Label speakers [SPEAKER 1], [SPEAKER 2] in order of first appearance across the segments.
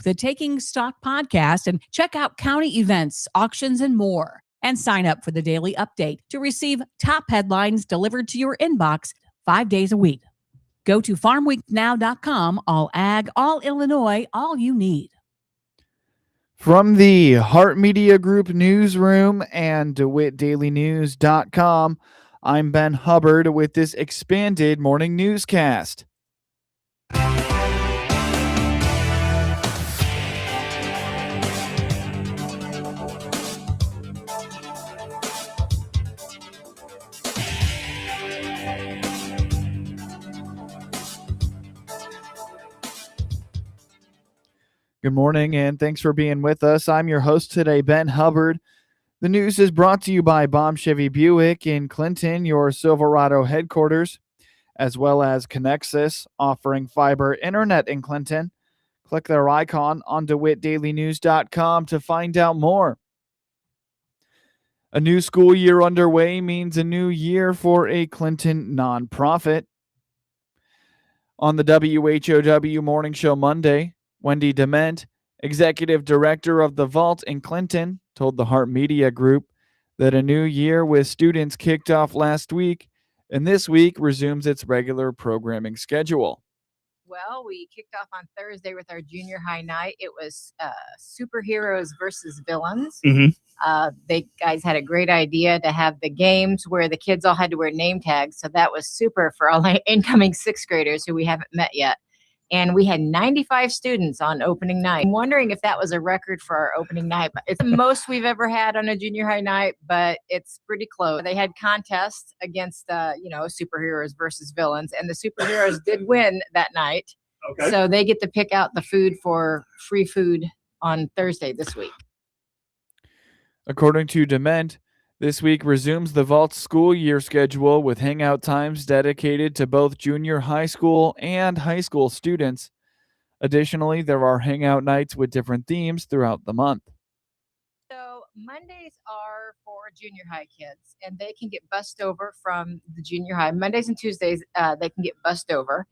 [SPEAKER 1] Talk, the Taking Stock podcast, and check out county events, auctions, and more. And sign up for the daily update to receive top headlines delivered to your inbox 5 days a week. Go to farmweeknow.com. All ag, all Illinois, all you need.
[SPEAKER 2] From the Hart Media Group newsroom and DeWittDailyNews.com, I'm Ben Hubbard with this expanded morning newscast. Good morning, and thanks for being with us. I'm your host today, Ben Hubbard. The news is brought to you by Baum Chevy Buick in Clinton, your Silverado headquarters, as well as Connexus, offering fiber internet in Clinton. Click their icon on DeWittDailyNews.com to find out more. A new school year underway means a new year for a Clinton nonprofit. On the WHOW Morning Show Monday, Wendy Dement, executive director of the Vault in Clinton, told the Hart Media Group that a new year with students kicked off last week, and this week resumes its regular programming schedule.
[SPEAKER 3] Well, we kicked off on Thursday with our junior high night. It was superheroes versus villains. They guys had a great idea to have the games where the kids all had to wear name tags. So that was super for all the incoming sixth graders who we haven't met yet. And we had 95 students on opening night. I'm wondering if that was a record for our opening night. It's the most we've ever had on a junior high night, but it's pretty close. They had contests against, superheroes versus villains, and the superheroes did win that night. Okay. So they get to pick out the food for free food on Thursday this week.
[SPEAKER 2] According to Dement, this week resumes the Vault school year schedule with hangout times dedicated to both junior high school and high school students. Additionally, there are hangout nights with different themes throughout the month.
[SPEAKER 3] So Mondays are for junior high kids, and they can get bussed over from the junior high. Mondays and Tuesdays, they can get bussed over.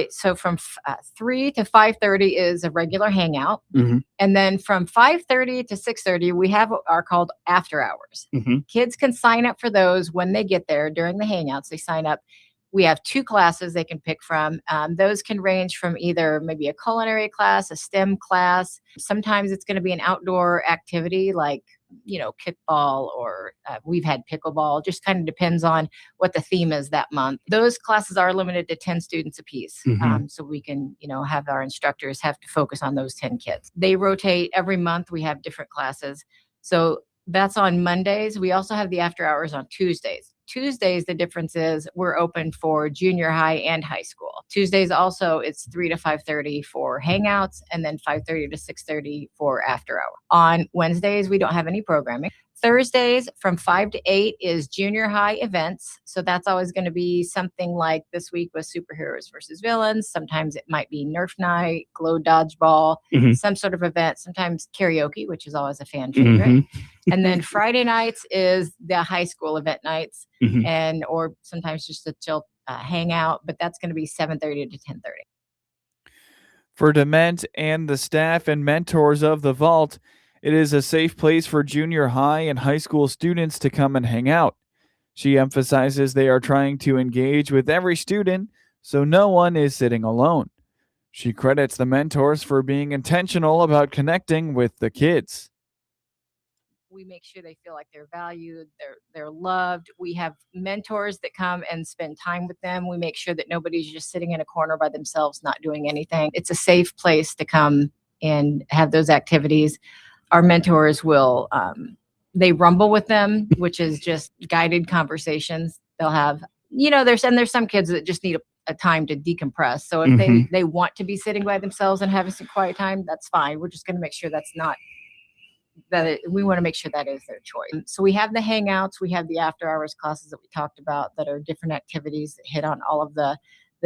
[SPEAKER 3] So from 3 to 5:30 is a regular hangout. And then from 5:30 to 6:30, we have what are called after hours. Kids can sign up for those when they get there during the hangouts. They sign up. We have 2 classes they can pick from. Those can range from either maybe a culinary class, a STEM class. Sometimes it's going to be an outdoor activity like, kickball, or we've had pickleball. Just kind of depends on what the theme is that month. Those classes are limited to 10 students apiece. So we can, have our instructors have to focus on those 10 kids. They rotate every month. We have different classes. So that's on Mondays. We also have the after hours on Tuesdays. Tuesdays, the difference is we're open for junior high and high school. Tuesdays also, it's 3 to 5:30 for hangouts, and then 5:30 to 6:30 for after hour. On Wednesdays, we don't have any programming. Thursdays from 5 to 8 is junior high events. So that's always going to be something like this week was superheroes versus villains. Sometimes it might be Nerf night, glow dodgeball, some sort of event, sometimes karaoke, which is always a fan favorite. And then Friday nights is the high school event nights, or sometimes just a chill hangout, but that's going to be 7:30 to 10:30.
[SPEAKER 2] For Dement and the staff and mentors of the Vault, it is a safe place for junior high and high school students to come and hang out. She emphasizes they are trying to engage with every student, so no one is sitting alone. She credits the mentors for being intentional about connecting with the kids.
[SPEAKER 3] We make sure they feel like they're valued, they're loved. We have mentors that come and spend time with them. We make sure that nobody's just sitting in a corner by themselves, not doing anything. It's a safe place to come and have those activities. Our mentors will, they rumble with them, which is just guided conversations. They'll have, there's some kids that just need a time to decompress. So if they want to be sitting by themselves and having some quiet time, that's fine. We're just going to make sure that's not, we want to make sure that is their choice. So we have the hangouts, we have the after hours classes that we talked about that are different activities that hit on all of the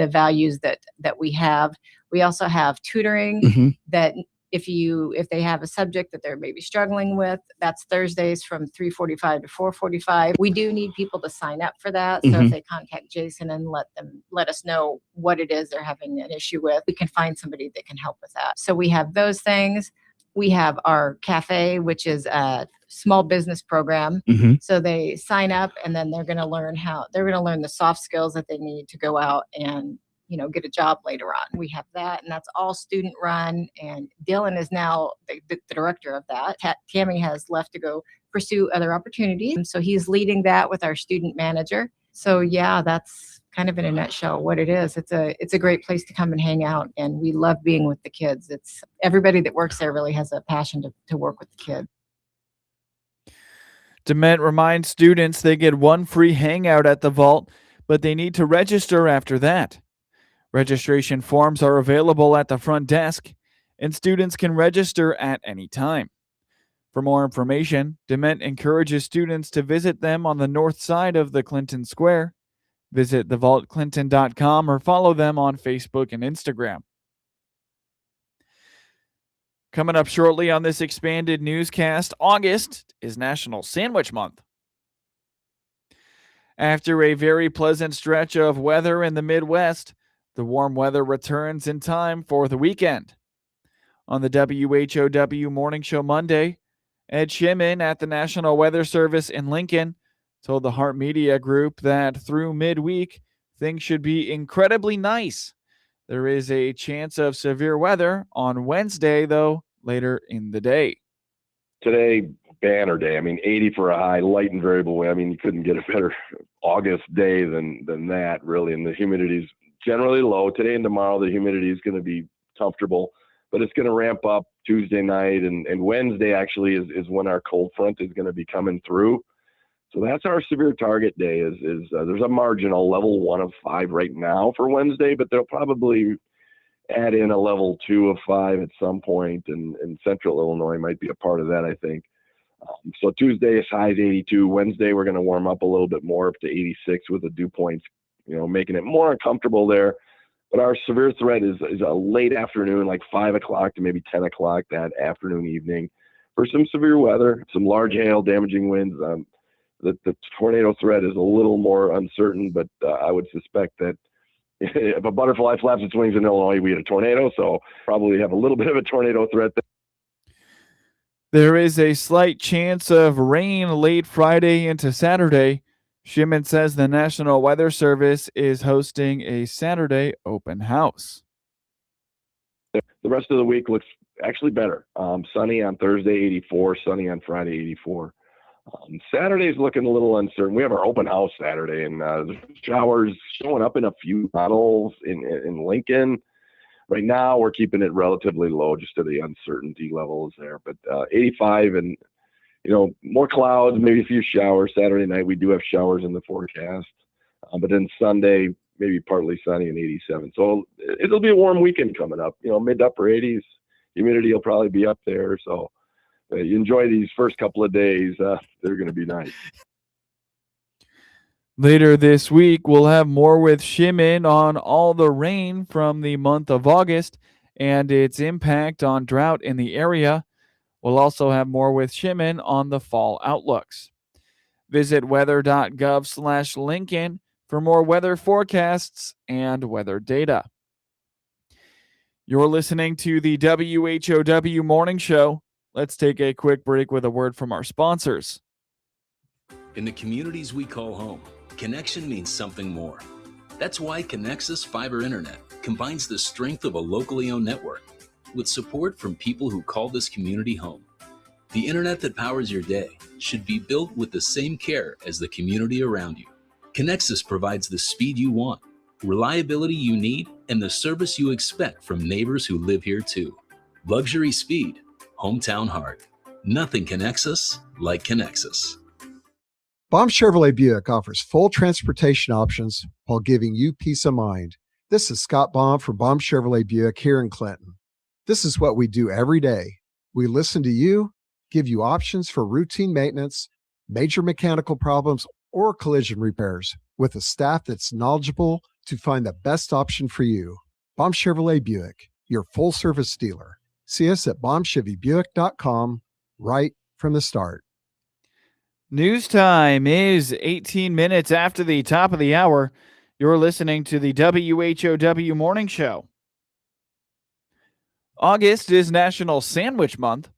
[SPEAKER 3] values that we have. We also have tutoring that If they have a subject that they're maybe struggling with, that's Thursdays from 3:45 to 4:45. We do need people to sign up for that. So if they contact Jason and let us know what it is they're having an issue with, we can find somebody that can help with that. So we have those things. We have our cafe, which is a small business program. So they sign up and then they're going to learn the soft skills that they need to go out and get a job later on. We have that, and that's all student run. And Dylan is now the director of that. Tammy has left to go pursue other opportunities. And so he's leading that with our student manager. So yeah, that's kind of in a nutshell what it is. It's a great place to come and hang out. And we love being with the kids. It's everybody that works there really has a passion to work with the kids.
[SPEAKER 2] Dement reminds students they get one free hangout at the vault, but they need to register after that. Registration forms are available at the front desk, and students can register at any time. For more information, Dement encourages students to visit them on the north side of the Clinton Square. Visit thevaultclinton.com or follow them on Facebook and Instagram. Coming up shortly on this expanded newscast, August is National Sandwich Month. After a very pleasant stretch of weather in the Midwest, the warm weather returns in time for the weekend. On the WHOW Morning Show Monday, Ed Shimon at the National Weather Service in Lincoln told the Hart Media Group that through midweek, things should be incredibly nice. There is a chance of severe weather on Wednesday, though, later in the day.
[SPEAKER 4] Today, banner day. 80 for a high, light and variable wind. You couldn't get a better August day than that, really. And the humidity's generally low. Today and tomorrow, the humidity is going to be comfortable, but it's going to ramp up Tuesday night. And Wednesday actually is when our cold front is going to be coming through. So that's our severe target day is there's a marginal level 1 of 5 right now for Wednesday, but they'll probably add in a level 2 of 5 at some point, and central Illinois might be a part of that, I think. So Tuesday is high 82. Wednesday, we're going to warm up a little bit more up to 86 with the dew points, making it more uncomfortable there. But our severe threat is a late afternoon, like 5 o'clock to maybe 10 o'clock that afternoon, evening, for some severe weather, some large hail, damaging winds. The tornado threat is a little more uncertain, but I would suspect that if a butterfly flaps its wings in Illinois, we get a tornado. So probably have a little bit of a tornado threat there.
[SPEAKER 2] There is a slight chance of rain late Friday into Saturday. Shimon says the National Weather Service is hosting a Saturday open house.
[SPEAKER 4] The rest of the week looks actually better. Sunny on Thursday, 84. Sunny on Friday, 84. Saturday's looking a little uncertain. We have our open house Saturday, and the showers showing up in a few models in Lincoln. Right now, we're keeping it relatively low just to the uncertainty levels there. But 85 and, more clouds, maybe a fefew showers. Saturday night, we do have showers in the forecast. But then Sunday, maybe partly sunny and 87. So it'll be a warm weekend coming up. Mid to upper 80s. Humidity will probably be up there. So you enjoy these first couple of days. They're going to be nice.
[SPEAKER 2] Later this week, we'll have more with Shimon on all the rain from the month of August and its impact on drought in the area. We'll also have more with Shimon on the fall outlooks. Visit weather.gov/Lincoln for more weather forecasts and weather data. You're listening to the WHOW Morning Show. Let's take a quick break with a word from our sponsors.
[SPEAKER 5] In the communities we call home, connection means something more. That's why Connexus Fiber Internet combines the strength of a locally owned network with support from people who call this community home. The internet that powers your day should be built with the same care as the community around you. Connexus provides the speed you want, reliability you need, and the service you expect from neighbors who live here too. Luxury speed, hometown heart. Nothing connects us like Connexus.
[SPEAKER 6] Baum Chevrolet Buick offers full transportation options while giving you peace of mind. This is Scott Baum from Baum Chevrolet Buick here in Clinton. This is what we do every day. We listen to you, give you options for routine maintenance, major mechanical problems, or collision repairs with a staff that's knowledgeable to find the best option for you. Baum Chevrolet Buick, your full-service dealer. See us at bombchevybuick.com right from the start.
[SPEAKER 2] News time is 18 minutes after the top of the hour. You're listening to the WHOW Morning Show. August is National Sandwich Month.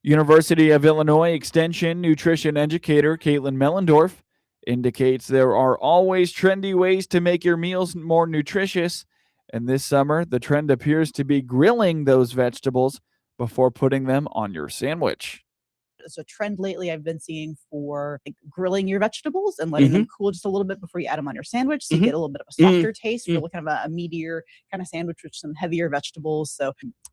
[SPEAKER 2] University of Illinois Extension nutrition educator Caitlin Mellendorf indicates there are always trendy ways to make your meals more nutritious, and this summer the trend appears to be grilling those vegetables before putting them on your sandwich.
[SPEAKER 7] It's a trend lately I've been seeing for grilling your vegetables and letting them cool just a little bit before you add them on your sandwich, so you get a little bit of a softer taste, really kind of a meatier kind of sandwich with some heavier vegetables. So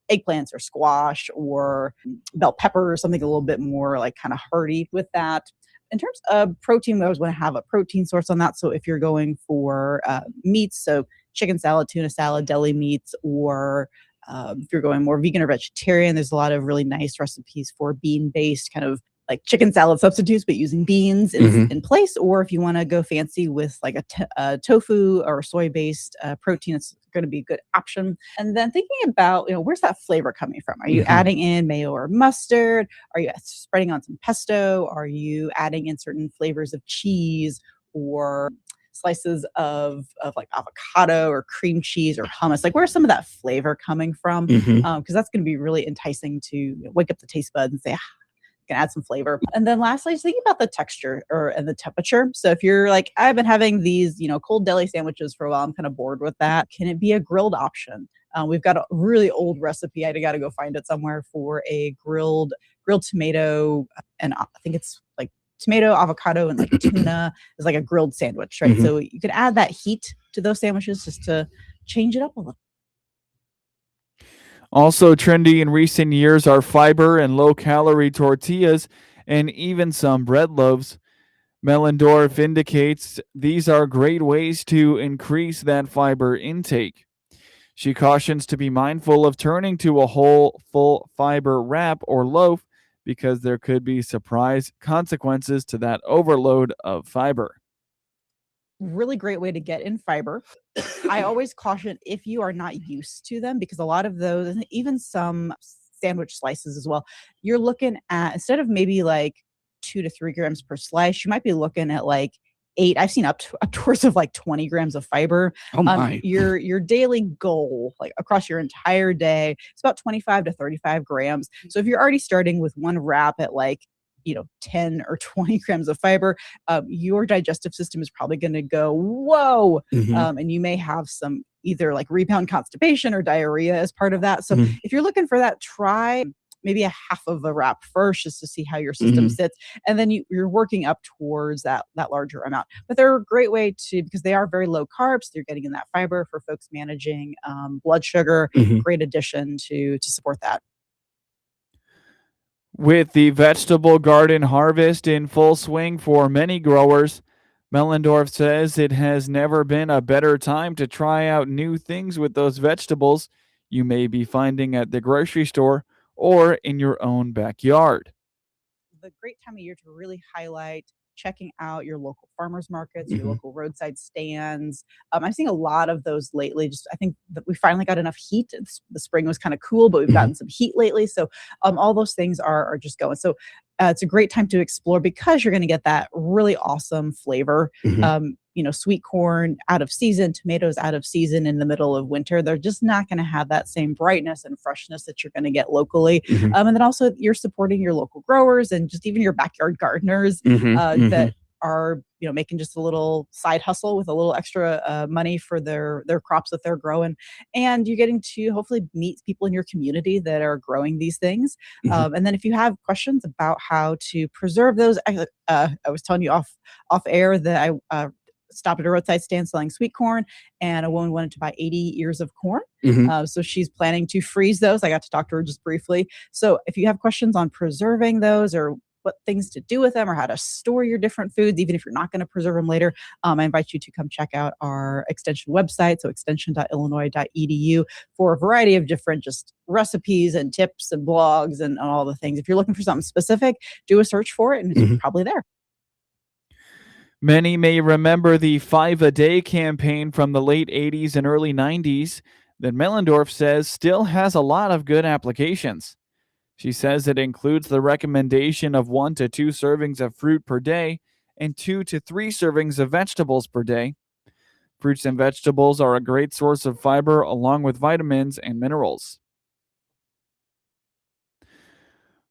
[SPEAKER 7] eggplants or squash or bell pepper or something a little bit more like kind of hearty with that. In terms of protein, we always want to have a protein source on that. So if you're going for meats, so chicken salad, tuna salad, deli meats, or if you're going more vegan or vegetarian, there's a lot of really nice recipes for bean-based kind of like chicken salad substitutes, but using beans in place. Or if you want to go fancy with like a tofu or soy-based protein, it's going to be a good option. And then thinking about, where's that flavor coming from? Are you adding in mayo or mustard? Are you spreading on some pesto? Are you adding in certain flavors of cheese or slices of like avocado or cream cheese or hummus? Like, where's some of that flavor coming from? Because that's going to be really enticing to wake up the taste buds and say, can add some flavor. And then lastly, just thinking about the texture and the temperature. So if you're like, I've been having these, cold deli sandwiches for a while, I'm kind of bored with that. Can it be a grilled option? We've got a really old recipe. I got to go find it somewhere for a grilled tomato, and I think it's like tomato, avocado, and like tuna is like a grilled sandwich, right? So you could add that heat to those sandwiches just to change it up a little.
[SPEAKER 2] Also trendy in recent years are fiber and low-calorie tortillas and even some bread loaves. Mellendorf indicates these are great ways to increase that fiber intake. She cautions to be mindful of turning to a whole, full fiber wrap or loaf because there could be surprise consequences to that overload of fiber.
[SPEAKER 7] Really great way to get in fiber. I always caution if you are not used to them, because a lot of those, and even some sandwich slices as well, you're looking at, instead of maybe like 2 to 3 grams per slice, you might be looking at like 8. I've seen up towards of like 20 grams of fiber.
[SPEAKER 8] Oh my.
[SPEAKER 7] Your daily goal, like across your entire day, it's about 25 to 35 grams. So if you're already starting with one wrap at like 10 or 20 grams of fiber, your digestive system is probably going to go, whoa. And you may have some either like rebound constipation or diarrhea as part of that. So if you're looking for that, try maybe a half of a wrap first just to see how your system sits. And then you're working up towards that larger amount. But they're a great way because they are very low carbs. So you're getting in that fiber for folks managing blood sugar. Great addition to support that.
[SPEAKER 2] With the vegetable garden harvest in full swing for many growers, Mellendorf says it has never been a better time to try out new things with those vegetables you may be finding at the grocery store or in your own backyard.
[SPEAKER 7] The great time of year to really highlight checking out your local farmers markets, your local roadside stands. I'm seeing a lot of those lately. I think that we finally got enough heat. The spring was kind of cool, but we've gotten some heat lately. So all those things are just going. So it's a great time to explore because you're going to get that really awesome flavor. Sweet corn out of season, tomatoes out of season in the middle of winter. They're just not going to have that same brightness and freshness that you're going to get locally. And then also you're supporting your local growers and just even your backyard gardeners that are making just a little side hustle with a little extra money for their crops that they're growing. And you're getting to hopefully meet people in your community that are growing these things. And then if you have questions about how to preserve those, I was telling you off air that I stopped at a roadside stand selling sweet corn, and a woman wanted to buy 80 ears of corn. So she's planning to freeze those. I got to talk to her just briefly. So if you have questions on preserving those or what things to do with them or how to store your different foods, even if you're not going to preserve them later, I invite you to come check out our extension website, so extension.illinois.edu, for a variety of different just recipes and tips and blogs and all the things. If you're looking for something specific, do a search for it and it's probably there.
[SPEAKER 2] Many may remember the 5-a-day campaign from the late 80s and early 90s. that Mellendorf says still has a lot of good applications. She says it includes the recommendation of 1 to 2 servings of fruit per day and 2 to 3 servings of vegetables per day. Fruits and vegetables are a great source of fiber along with vitamins and minerals.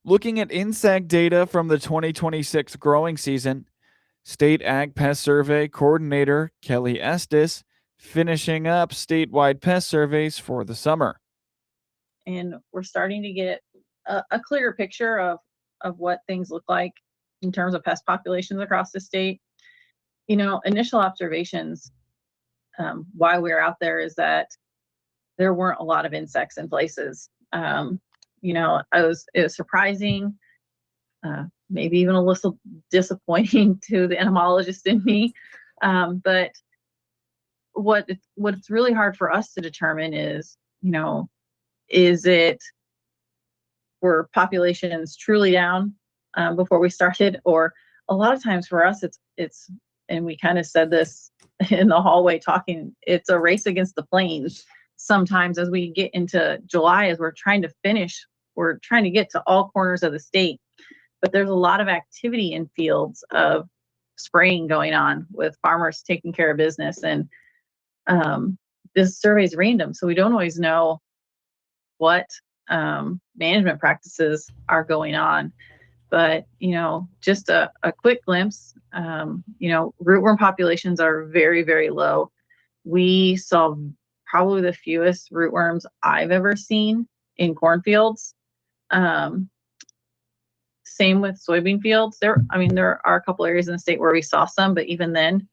[SPEAKER 2] Looking at insect data from the 2026 growing season, State Ag Pest Survey Coordinator Kelly Estes finishing up statewide pest surveys for the summer.
[SPEAKER 8] And we're starting to get a clearer picture of what things look like in terms of pest populations across the state. Initial observations while we were out there is that there weren't a lot of insects in places. It was surprising, maybe even a little disappointing to the entomologist in me. But what's really hard for us to determine is were populations truly down before we started, or a lot of times for us it's and we kind of said this in the hallway talking, it's a race against the planes. Sometimes as we get into July, as we're trying to get to all corners of the state, but there's a lot of activity in fields of spraying going on with farmers taking care of business. And this survey is random, so we don't always know what management practices are going on. But, just a quick glimpse, rootworm populations are very, very low. We saw probably the fewest rootworms I've ever seen in cornfields. Same with soybean fields. There are a couple areas in the state where we saw some, but even then,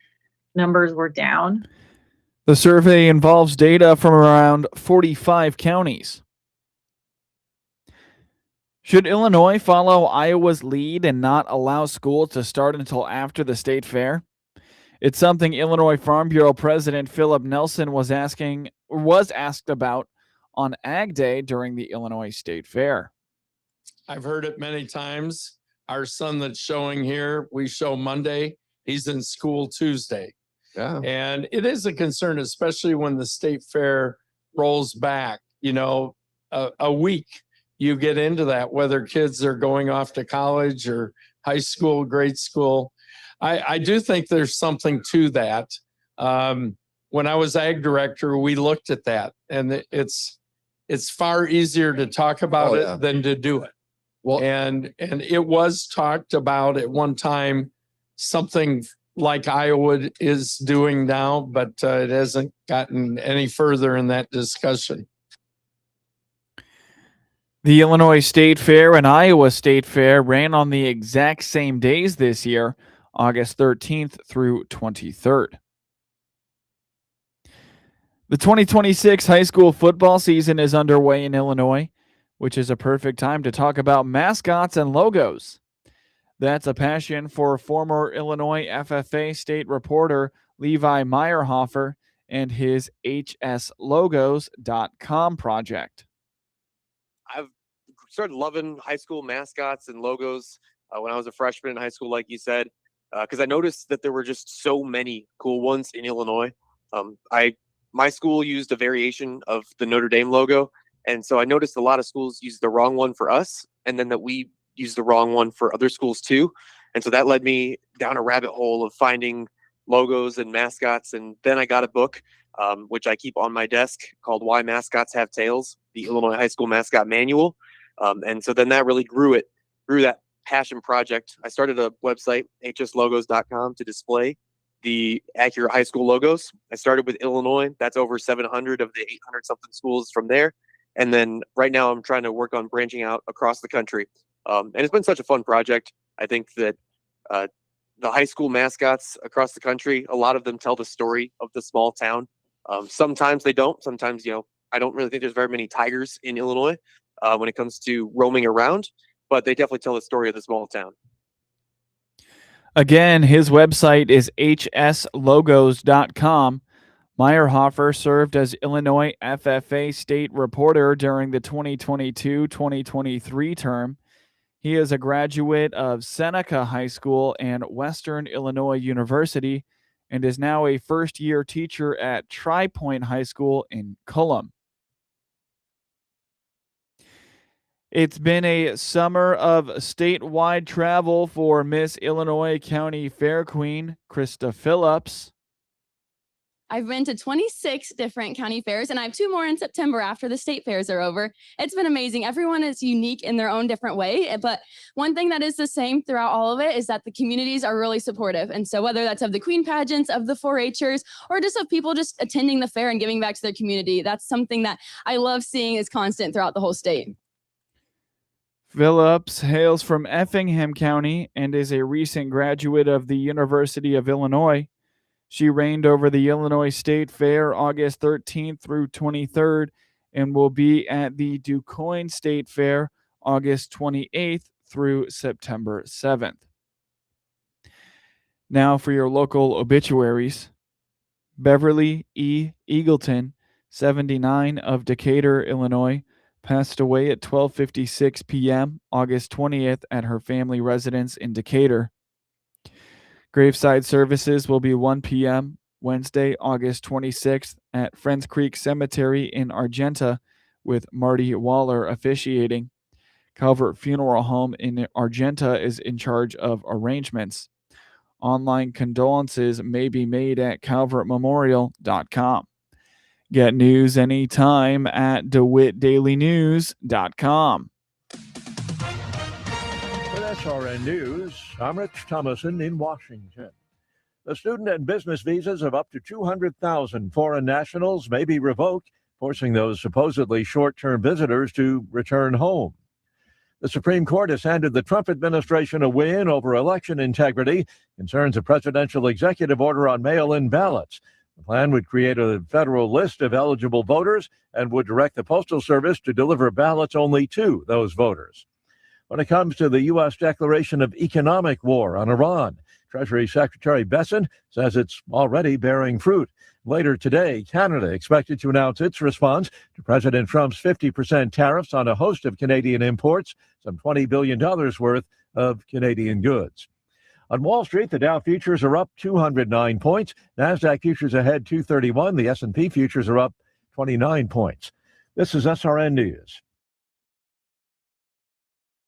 [SPEAKER 8] numbers were down.
[SPEAKER 2] The survey involves data from around 45 counties. Should Illinois follow Iowa's lead and not allow school to start until after the state fair? It's something Illinois Farm Bureau President Philip Nelson was asked about on Ag Day during the Illinois State Fair.
[SPEAKER 9] I've heard it many times. Our son that's showing here, we show Monday. He's in school Tuesday.
[SPEAKER 10] Yeah.
[SPEAKER 9] And it is a concern, especially when the state fair rolls back, a week. You get into that, whether kids are going off to college or high school, grade school. I do think there's something to that. When I was ag director, we looked at that, and it's far easier to talk about it than to do it.
[SPEAKER 10] Well,
[SPEAKER 9] and it was talked about at one time, something like Iowa is doing now, but it hasn't gotten any further in that discussion.
[SPEAKER 2] The Illinois State Fair and Iowa State Fair ran on the exact same days this year, August 13th through 23rd. The 2026 high school football season is underway in Illinois, which is a perfect time to talk about mascots and logos. That's a passion for former Illinois FFA state reporter Levi Meyerhofer and his hslogos.com project.
[SPEAKER 10] I've started loving high school mascots and logos when I was a freshman in high school, like you said, because I noticed that there were just so many cool ones in Illinois. My school used a variation of the Notre Dame logo, and so I noticed a lot of schools used the wrong one for us, and then that we used the wrong one for other schools too. And so that led me down a rabbit hole of finding logos and mascots, and then I got a book, which I keep on my desk, called Why Mascots Have Tails, the Illinois High School Mascot Manual. And so then that really grew that passion project. I started a website, hslogos.com, to display the accurate high school logos. I started with Illinois. That's over 700 of the 800 something schools from there. And then right now I'm trying to work on branching out across the country. And it's been such a fun project. I think that the high school mascots across the country, a lot of them tell the story of the small town. Sometimes they don't. Sometimes, I don't really think there's very many tigers in Illinois when it comes to roaming around, but they definitely tell the story of the small town.
[SPEAKER 2] Again, his website is hslogos.com. Meyerhofer served as Illinois FFA state reporter during the 2022-2023 term. He is a graduate of Seneca High School and Western Illinois University and is now a first-year teacher at Tri Point High School in Cullum. It's been a summer of statewide travel for Miss Illinois County Fair Queen, Krista Phillips.
[SPEAKER 11] I've been to 26 different county fairs, and I have 2 more in September after the state fairs are over. It's been amazing. Everyone is unique in their own different way, but one thing that is the same throughout all of it is that the communities are really supportive. And so whether that's of the queen pageants, of the 4-H'ers, or just of people just attending the fair and giving back to their community, that's something that I love seeing is constant throughout the whole state.
[SPEAKER 2] Phillips hails from Effingham County and is a recent graduate of the University of Illinois. She reigned over the Illinois State Fair August 13th through 23rd and will be at the DuQuoin State Fair August 28th through September 7th. Now for your local obituaries. Beverly E. Eagleton, 79, of Decatur, Illinois, passed away at 12:56 p.m. August 20th at her family residence in Decatur. Graveside services will be 1 p.m. Wednesday, August 26th at Friends Creek Cemetery in Argenta, with Marty Waller officiating. Calvert Funeral Home in Argenta is in charge of arrangements. Online condolences may be made at calvertmemorial.com. Get news anytime at DeWittDailyNews.com.
[SPEAKER 12] With SRN News, I'm Rich Thomason in Washington. The student and business visas of up to 200,000 foreign nationals may be revoked, forcing those supposedly short-term visitors to return home. The Supreme Court has handed the Trump administration a win over election integrity, concerns a presidential executive order on mail-in ballots. The plan would create a federal list of eligible voters and would direct the Postal Service to deliver ballots only to those voters. When it comes to the U.S. declaration of economic war on Iran, Treasury Secretary Besson says it's already bearing fruit. Later today, Canada expected to announce its response to President Trump's 50% tariffs on a host of Canadian imports, some $20 billion worth of Canadian goods. On Wall Street, the Dow futures are up 209 points. NASDAQ futures ahead 231. The S&P futures are up 29 points. This is SRN News.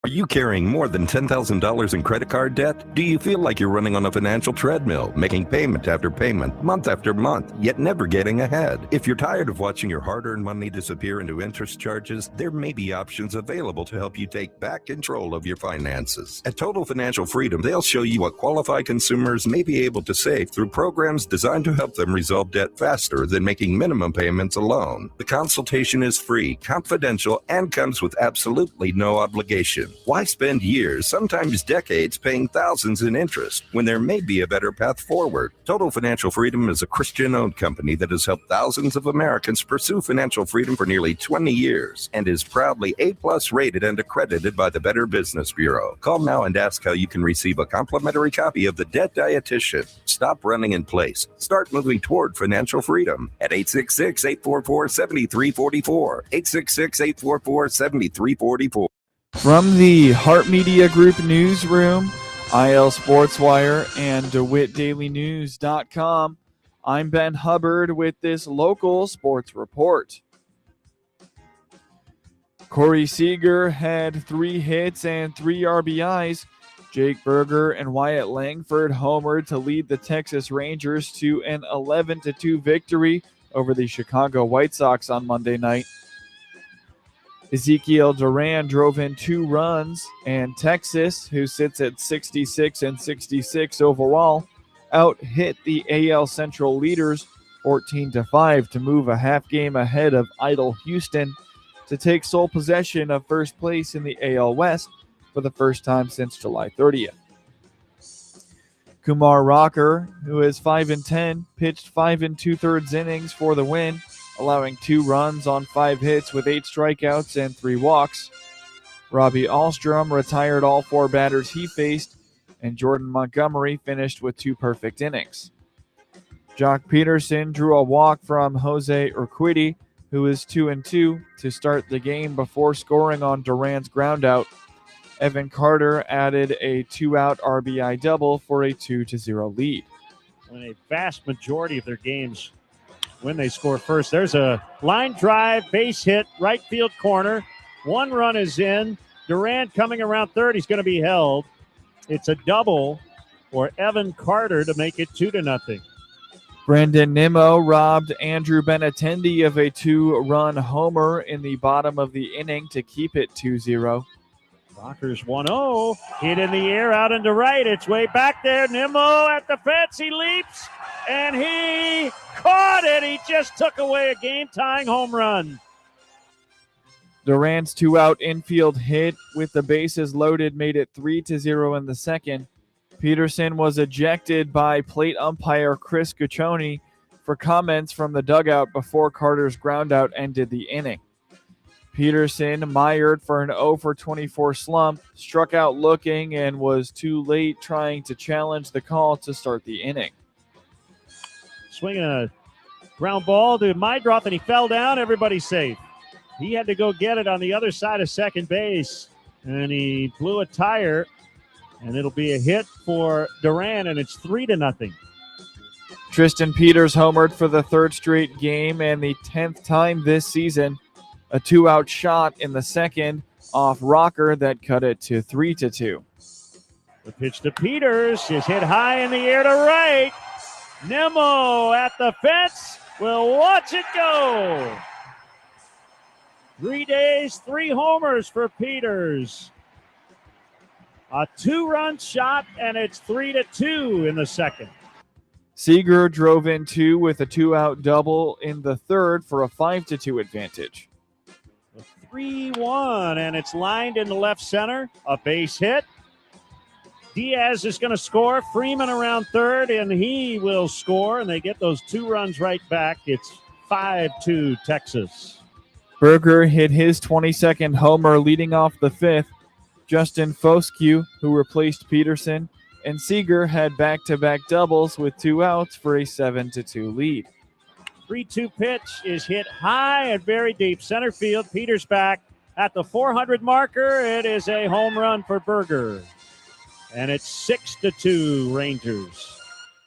[SPEAKER 13] Are you carrying more than $10,000 in credit card debt? Do you feel like you're running on a financial treadmill, making payment after payment, month after month, yet never getting ahead? If you're tired of watching your hard-earned money disappear into interest charges, there may be options available to help you take back control of your finances. At Total Financial Freedom, they'll show you what qualified consumers may be able to save through programs designed to help them resolve debt faster than making minimum payments alone. The consultation is free, confidential, and comes with absolutely no obligation. Why spend years, sometimes decades, paying thousands in interest when there may be a better path forward? Total Financial Freedom is a Christian-owned company that has helped thousands of Americans pursue financial freedom for nearly 20 years and is proudly A+ rated and accredited by the Better Business Bureau. Call now and ask how you can receive a complimentary copy of The Debt Dietitian. Stop running in place. Start moving toward financial freedom at 866-844-7344. 866-844-7344.
[SPEAKER 2] From the Hart Media Group newsroom, IL Sportswire, and DeWittDailyNews.com, I'm Ben Hubbard with this local sports report. Corey Seager had 3 hits and 3 RBIs. Jake Berger and Wyatt Langford homered to lead the Texas Rangers to an 11-2 victory over the Chicago White Sox on Monday night. Ezekiel Duran drove in 2 runs, and Texas, who sits at 66-66 overall, out-hit the AL Central leaders 14-5 to move a half game ahead of idle Houston to take sole possession of first place in the AL West for the first time since July 30th. Kumar Rocker, who is 5-10, pitched 5 2/3 innings for the win, allowing 2 runs on 5 hits with 8 strikeouts and 3 walks. Robbie Alstrom retired all 4 batters he faced, and Jordan Montgomery finished with 2 perfect innings. Jock Peterson drew a walk from Jose Urquidy, who is 2-2, to start the game before scoring on Duran's groundout. Evan Carter added a 2-out RBI double for a 2-0 lead.
[SPEAKER 14] In a vast majority of their games, when they score first, there's a line drive, base hit, right field corner. One run is in. Durant coming around third. He's going to be held. It's a double for Evan Carter to make it 2-0.
[SPEAKER 2] Brandon Nimmo robbed Andrew Benintendi of a 2-run homer in the bottom of the inning to keep it 2-0.
[SPEAKER 14] Rockers 1-0. Hit in the air out into right. It's way back there. Nimmo at the fence. He leaps, and he caught it. He just took away a game-tying home run.
[SPEAKER 2] Durant's 2-out infield hit with the bases loaded made it 3-0 in the second. Peterson was ejected by plate umpire Chris Guccione for comments from the dugout before Carter's groundout ended the inning. Peterson, mired for an 0-for-24 slump, struck out looking and was too late trying to challenge the call to start the inning.
[SPEAKER 14] Swinging a ground ball to Mydroth, and he fell down. Everybody's safe. He had to go get it on the other side of second base, and he blew a tire, and it'll be a hit for Durant, and it's 3-0.
[SPEAKER 2] Tristan Peters homered for the third straight game and the 10th time this season. A 2-out shot in the second off rocker that cut it to 3-2.
[SPEAKER 14] The pitch to Peters is hit high in the air to right. Nimmo at the fence will watch it go. 3 days, 3 homers for Peters. A 2-run shot, and it's 3-2 in the second.
[SPEAKER 2] Seager drove in 2 with a 2-out double in the third for a 5-2 advantage.
[SPEAKER 14] 3-1, and it's lined into left center. A base hit. Diaz is going to score. Freeman around third, and he will score, and they get those 2 runs right back. It's 5-2 Texas.
[SPEAKER 2] Berger hit his 22nd homer leading off the fifth. Justin Foscue, who replaced Peterson, and Seager had back-to-back doubles with 2 outs for a 7-2 lead.
[SPEAKER 14] 3-2 pitch is hit high and very deep center field. Peters back at the 400 marker. It is a home run for Berger. And it's 6-2 Rangers.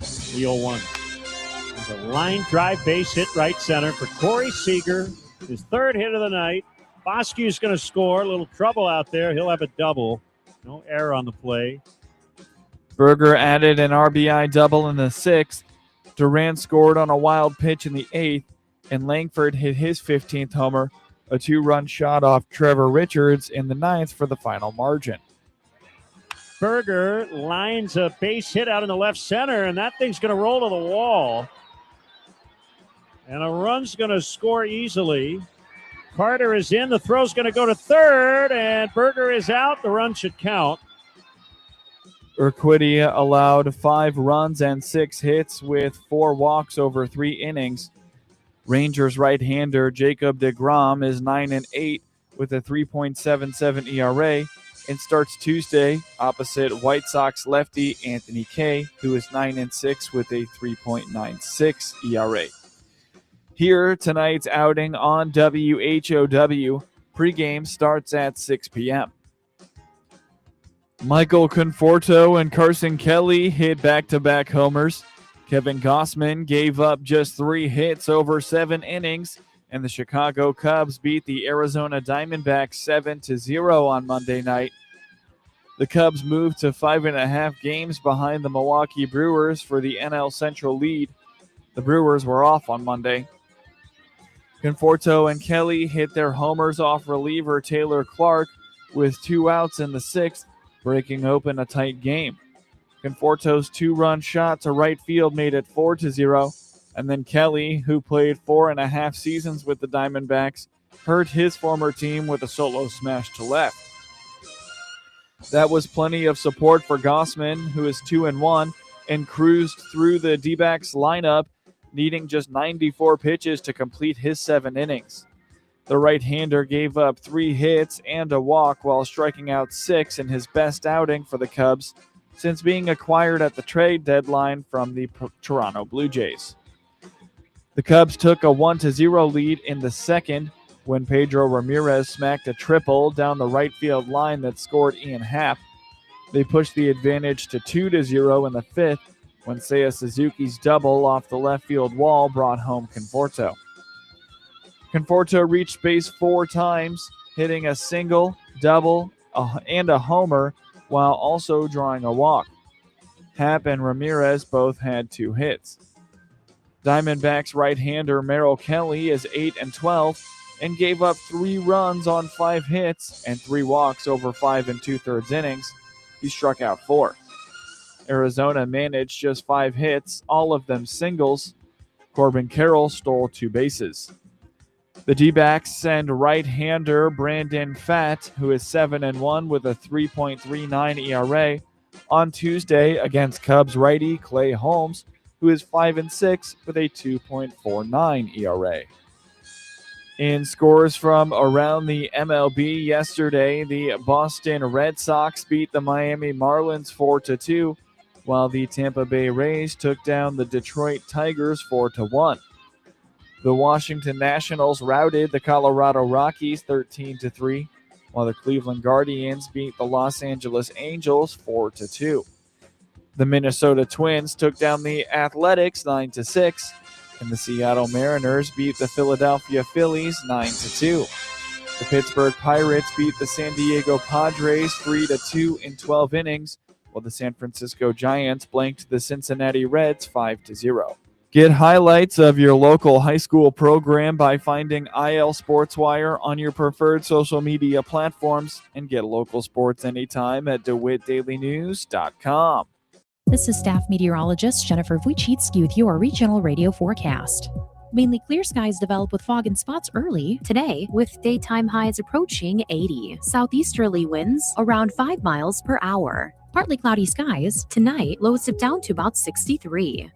[SPEAKER 14] 3-0-1. There's a line drive base hit right center for Corey Seager. His 3rd hit of the night. Foscue's going to score. A little trouble out there. He'll have a double. No error on the play.
[SPEAKER 2] Berger added an RBI double in the 6th. Durant scored on a wild pitch in the 8th, and Langford hit his 15th homer, a 2-run shot off Trevor Richards in the 9th for the final margin.
[SPEAKER 14] Berger lines a base hit out in the left center, and that thing's going to roll to the wall. And a run's going to score easily. Carter is in. The throw's going to go to third, and Berger is out. The run should count.
[SPEAKER 2] Urquidy allowed 5 runs and 6 hits with 4 walks over 3 innings. Rangers right-hander Jacob deGrom is 9-8 with a 3.77 ERA and starts Tuesday opposite White Sox lefty Anthony Kay, who is 9-6 with a 3.96 ERA. Here, tonight's outing on WHOW. Pregame starts at 6 p.m. Michael Conforto and Carson Kelly hit back-to-back homers. Kevin Gossman gave up just 3 hits over 7 innings, and the Chicago Cubs beat the Arizona Diamondbacks 7-0 on Monday night. The Cubs moved to 5.5 games behind the Milwaukee Brewers for the NL Central lead. The Brewers were off on Monday. Conforto and Kelly hit their homers off reliever Taylor Clark with 2 outs in the 6th, breaking open a tight game. Conforto's 2-run shot to right field made it 4-0, and then Kelly, who played 4.5 seasons with the Diamondbacks, hurt his former team with a solo smash to left. That was plenty of support for Gossman, who is 2-1, and cruised through the D-backs lineup, needing just 94 pitches to complete his 7 innings. The right-hander gave up 3 hits and a walk while striking out 6 in his best outing for the Cubs since being acquired at the trade deadline from the Toronto Blue Jays. The Cubs took a 1-0 lead in the second when Pedro Ramirez smacked a triple down the right field line that scored Ian Happ. They pushed the advantage to 2-0 in the 5th when Seiya Suzuki's double off the left field wall brought home Conforto. Conforto reached base 4 times hitting a single, double, and a homer while also drawing a walk. Happ and Ramirez both had 2 hits. Diamondbacks right-hander Merrill Kelly is 8-12 and gave up 3 runs on 5 hits and 3 walks over 5 2/3 innings. He struck out 4. Arizona managed just 5 hits, all of them singles. Corbin Carroll stole 2 bases. The D-backs send right-hander Brandon Pfaadt, who is 7-1 with a 3.39 ERA, on Tuesday against Cubs righty Clay Holmes, who is 5-6 with a 2.49 ERA. In scores from around the MLB yesterday, the Boston Red Sox beat the Miami Marlins 4-2, while the Tampa Bay Rays took down the Detroit Tigers 4-1. The Washington Nationals routed the Colorado Rockies 13-3, while the Cleveland Guardians beat the Los Angeles Angels 4-2. The Minnesota Twins took down the Athletics 9-6, and the Seattle Mariners beat the Philadelphia Phillies 9-2. The Pittsburgh Pirates beat the San Diego Padres 3-2 in 12 innings, while the San Francisco Giants blanked the Cincinnati Reds 5-0. Get highlights of your local high school program by finding IL SportsWire on your preferred social media platforms, and get local sports anytime at DeWittDailyNews.com.
[SPEAKER 15] This is staff meteorologist Jennifer Wojcicki with your regional radio forecast. Mainly clear skies develop with fog and spots early today, with daytime highs approaching 80. Southeasterly winds around 5 miles per hour. Partly cloudy skies tonight, lows dip down to about 63.